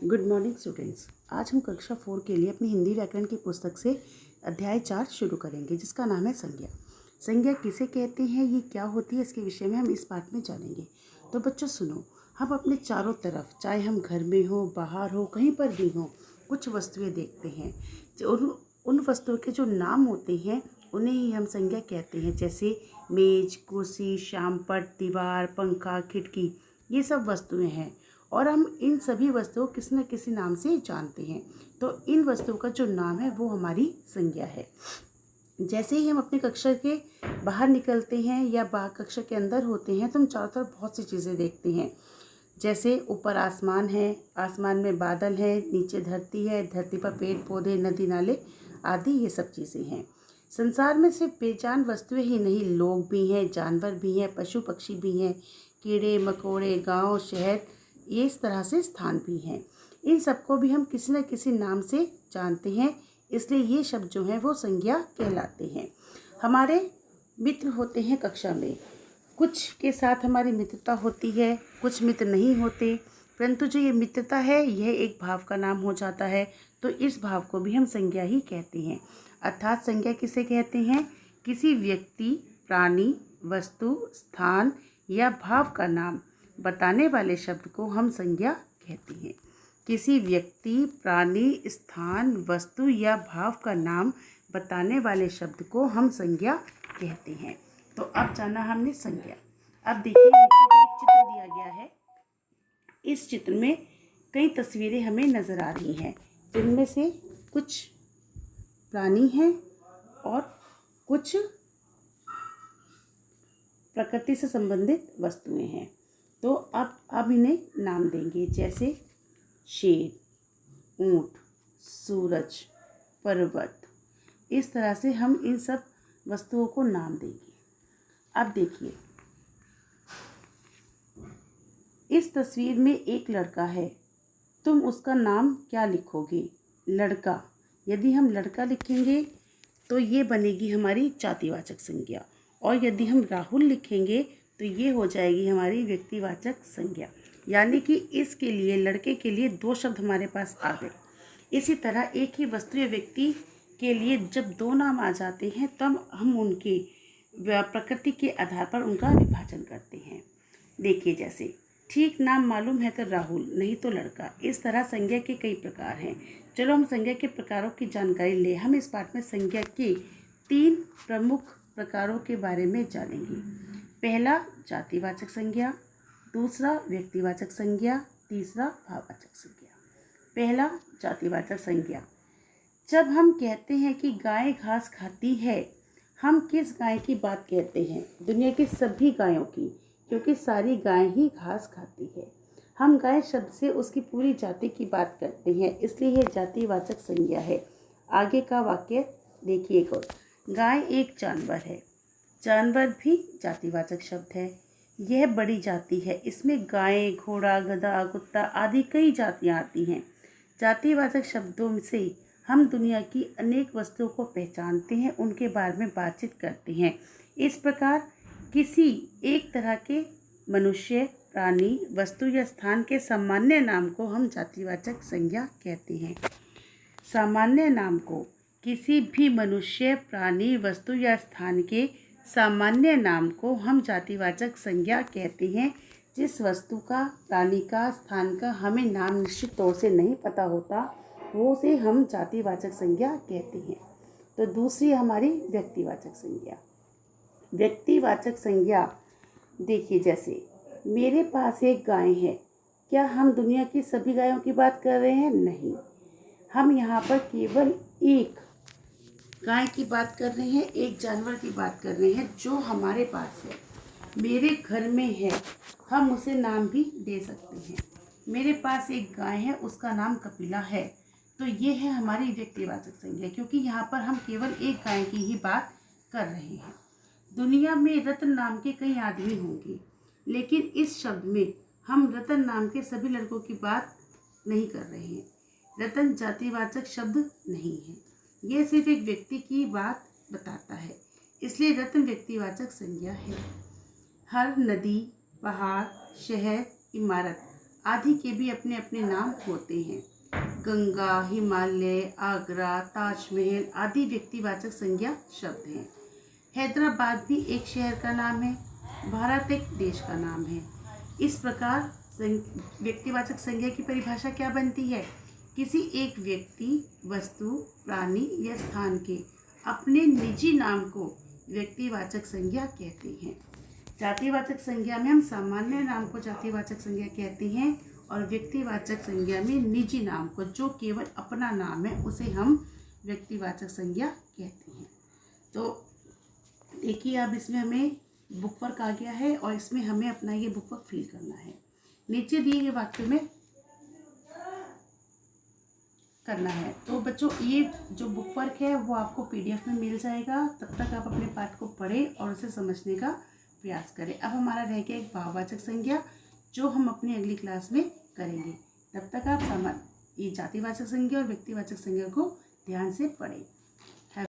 Good morning students. आज हम कक्षा 4 के लिए अपनी हिंदी व्याकरण की पुस्तक से अध्याय 4 शुरू करेंगे, जिसका नाम है संज्ञा। संज्ञा किसे कहते हैं, ये क्या होती है, इसके विषय में हम इस पाठ में जानेंगे। तो बच्चों सुनो, हम अपने चारों तरफ, चाहे हम घर में हो, बाहर हो, कहीं पर भी हो, कुछ वस्तुएं देखते हैं। उन वस्तुओं के जो नाम होते हैं उन्हें ही हम संज्ञा कहते हैं। जैसे मेज, कुर्सी, श्यामपट्ट, दीवार, पंखा, खिड़की, ये सब वस्तुएं हैं और हम इन सभी वस्तुओं को किसी न किसी नाम से जानते हैं। तो इन वस्तुओं का जो नाम है वो हमारी संज्ञा है। जैसे ही हम अपने कक्षा के बाहर निकलते हैं या कक्षा के अंदर होते हैं तो हम चारों तरफ बहुत सी चीज़ें देखते हैं। जैसे ऊपर आसमान है, आसमान में बादल है, नीचे धरती है, धरती पर पेड़ पौधे, नदी नाले आदि, ये सब चीज़ें हैं। संसार में सिर्फ बेजान वस्तुएं ही नहीं, लोग भी हैं, जानवर भी हैं, पशु पक्षी भी हैं, कीड़े मकोड़े, गांव शहर, ये इस तरह से स्थान भी हैं। इन सबको भी हम किसी न किसी नाम से जानते हैं, इसलिए ये शब्द जो हैं वो संज्ञा कहलाते हैं। हमारे मित्र होते हैं कक्षा में, कुछ के साथ हमारी मित्रता होती है, कुछ मित्र नहीं होते, परंतु जो ये मित्रता है यह एक भाव का नाम हो जाता है, तो इस भाव को भी हम संज्ञा ही कहते हैं। अर्थात संज्ञा किसे कहते हैं? किसी व्यक्ति, प्राणी, वस्तु, स्थान या भाव का नाम बताने वाले शब्द को हम संज्ञा कहते हैं। किसी व्यक्ति, प्राणी, स्थान, वस्तु या भाव का नाम बताने वाले शब्द को हम संज्ञा कहते हैं। तो अब जाना हमने संज्ञा। अब देखिए, नीचे पे एक चित्र दिया गया है। इस चित्र में कई तस्वीरें हमें नज़र आ रही हैं, जिनमें से कुछ प्राणी हैं और कुछ प्रकृति से संबंधित वस्तुएं हैं। तो अब इन्हें नाम देंगे, जैसे शेर, ऊंट, सूरज, पर्वत। इस तरह से हम इन सब वस्तुओं को नाम देंगे। अब देखिए, इस तस्वीर में एक लड़का है, तुम उसका नाम क्या लिखोगे? लड़का। यदि हम लड़का लिखेंगे तो ये बनेगी हमारी जातिवाचक संज्ञा, और यदि हम राहुल लिखेंगे तो ये हो जाएगी हमारी व्यक्तिवाचक संज्ञा। यानी कि इसके लिए, लड़के के लिए 2 शब्द हमारे पास आ गए। इसी तरह एक ही वस्तु या व्यक्ति के लिए जब 2 नाम आ जाते हैं तब हम उनकी प्रकृति के आधार पर उनका विभाजन करते हैं। देखिए, जैसे ठीक नाम मालूम है तो राहुल, नहीं तो लड़का। इस तरह संज्ञा के कई प्रकार हैं। चलो हम संज्ञा के प्रकारों की जानकारी ले। हम इस पाठ में संज्ञा के 3 प्रमुख प्रकारों के बारे में जानेंगे। पहला जातिवाचक संज्ञा, दूसरा व्यक्तिवाचक संज्ञा, तीसरा भाववाचक संज्ञा। पहला जातिवाचक संज्ञा। जब हम कहते हैं कि गाय घास खाती है, हम किस गाय की बात कहते हैं? दुनिया की सभी गायों की, क्योंकि सारी गाय ही घास खाती है। हम गाय शब्द से उसकी पूरी जाति की बात करते हैं, इसलिए यह जातिवाचक संज्ञा है। आगे का वाक्य देखिए एक और। गाय एक जानवर है, जानवर भी जातिवाचक शब्द है। यह बड़ी जाति है, इसमें गाय, घोड़ा, गधा, कुत्ता आदि कई जातियाँ आती हैं। जातिवाचक शब्दों से हम दुनिया की अनेक वस्तुओं को पहचानते हैं, उनके बारे में बातचीत करते हैं। इस प्रकार किसी एक तरह के मनुष्य, प्राणी, वस्तु या स्थान के सामान्य नाम को हम जातिवाचक संज्ञा कहते हैं। सामान्य नाम को किसी भी मनुष्य, प्राणी, वस्तु या स्थान के सामान्य नाम को हम जातिवाचक संज्ञा कहते हैं। जिस वस्तु का, प्राणी का, स्थान का हमें नाम निश्चित तौर से नहीं पता होता, वो से हम जातिवाचक संज्ञा कहते हैं। तो दूसरी हमारी व्यक्तिवाचक संज्ञा। व्यक्तिवाचक संज्ञा देखिए, जैसे मेरे पास एक गाय है। क्या हम दुनिया की सभी गायों की बात कर रहे हैं? नहीं, हम यहाँ पर केवल एक गाय की बात कर रहे हैं, एक जानवर की बात कर रहे हैं जो हमारे पास है, मेरे घर में है। हम उसे नाम भी दे सकते हैं। मेरे पास एक गाय है, उसका नाम कपिला है। तो ये है हमारी व्यक्तिवाचक संज्ञा, क्योंकि यहाँ पर हम केवल एक गाय की ही बात कर रहे हैं। दुनिया में रतन नाम के कई आदमी होंगे, लेकिन इस शब्द में हम रतन नाम के सभी लड़कों की बात नहीं कर रहे हैं। रतन जातिवाचक शब्द नहीं है, यह सिर्फ एक व्यक्ति की बात बताता है, इसलिए रतन व्यक्तिवाचक संज्ञा है। हर नदी, पहाड़, शहर, इमारत आदि के भी अपने अपने नाम होते हैं। गंगा, हिमालय, आगरा, ताजमहल आदि व्यक्तिवाचक संज्ञा शब्द हैं। हैदराबाद भी एक शहर का नाम है। भारत एक देश का नाम है। इस प्रकार व्यक्तिवाचक संज्ञा की परिभाषा क्या बनती है? किसी एक व्यक्ति, वस्तु, प्राणी या स्थान के अपने निजी नाम को व्यक्तिवाचक संज्ञा कहते हैं। जातिवाचक संज्ञा में हम सामान्य नाम को जातिवाचक संज्ञा कहते हैं और व्यक्तिवाचक संज्ञा में निजी नाम को, जो केवल अपना नाम है, उसे हम व्यक्तिवाचक संज्ञा कहते हैं। तो देखिए अब इसमें हमें बुक वर्क आ गया है और इसमें हमें अपना ये बुक वर्क फिल करना है। नीचे दिए गए वाक्य में करना है। तो बच्चों ये जो बुक वर्क है वो आपको PDF में मिल जाएगा। तब तक आप अपने पाठ को पढ़ें और उसे समझने का प्रयास करें। अब हमारा रह गया एक भाववाचक संज्ञा, जो हम अपनी अगली क्लास में करेंगे। तब तक आप ये जातिवाचक संज्ञा और व्यक्तिवाचक संज्ञा को ध्यान से पढ़ें।